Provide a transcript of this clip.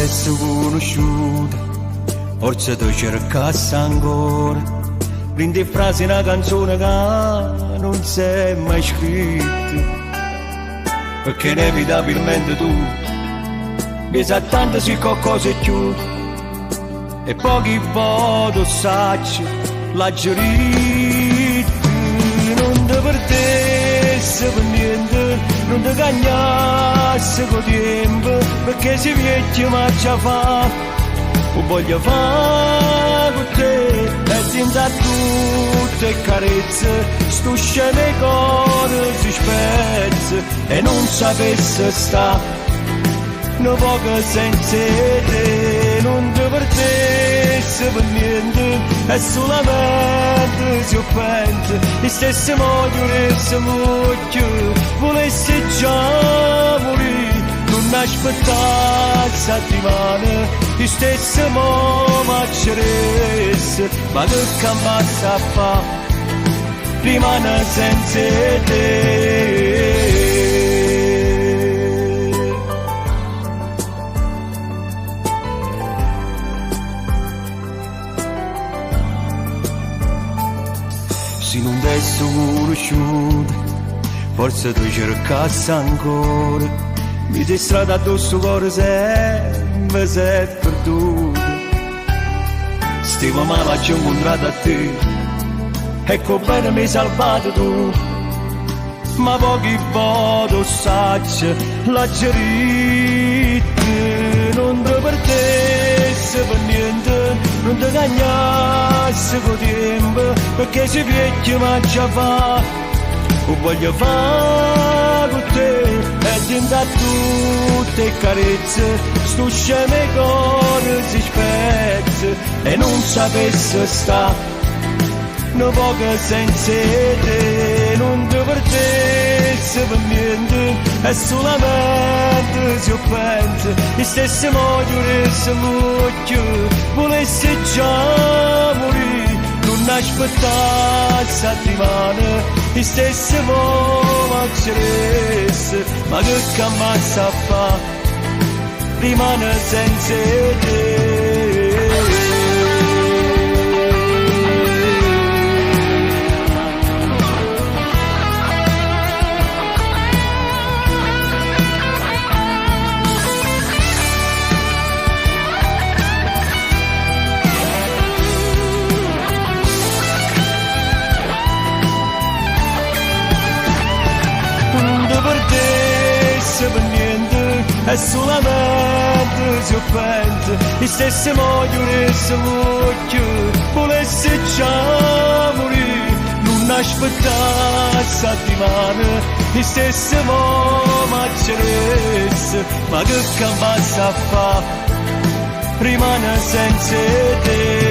essere conosciuta, forse tu cercassi ancora, prendi frasi una canzone che non si è mai scritta, perché inevitabilmente tu mi sa tanto se qualcosa è più, e pochi voti sacci la gerita, non ti perdessi per niente, non ti cagnassi con tempo, perché si vecchia ma già fa, lo voglio fare con te, e senza tutte carezze, sto scemo cuore si spezza, e non sapesse sta, no poco senza te, non ti perdessi per niente, e solamente se io penso, e stessi morire, volessi già morire, non aspettare settimane, e stessi macceresse, ma che cambassa a fa, rimane senza te. Se non dessi conosciuta, forse tu cercassi ancora, mi sei strada addosso cuore sempre si è perduto. Stiamo male ci ho incontrato a te, ecco bene mi hai salvato tu, ma pochi voti sacci la gerita, non ti perdessi per niente, non ti cagnassi con tempo, perché si vecchia ma già fa, lo voglio fare con te, e senza tutte carezze, sto scemo cuore si spezza, e non sapesse sta, no poco senza te, non ti perdessi per niente, e solamente se io penso, e stessi morire, volessi già morire, non aspettare settimane, e stessi macceresse, ma che cambassa a fa, rimane senza te. Per niente, è solamente se io penso, e stessi morire, volessi già morire, non aspettare settimane, e stessi macceresse, ma che cambassa a fa, rimane senza te.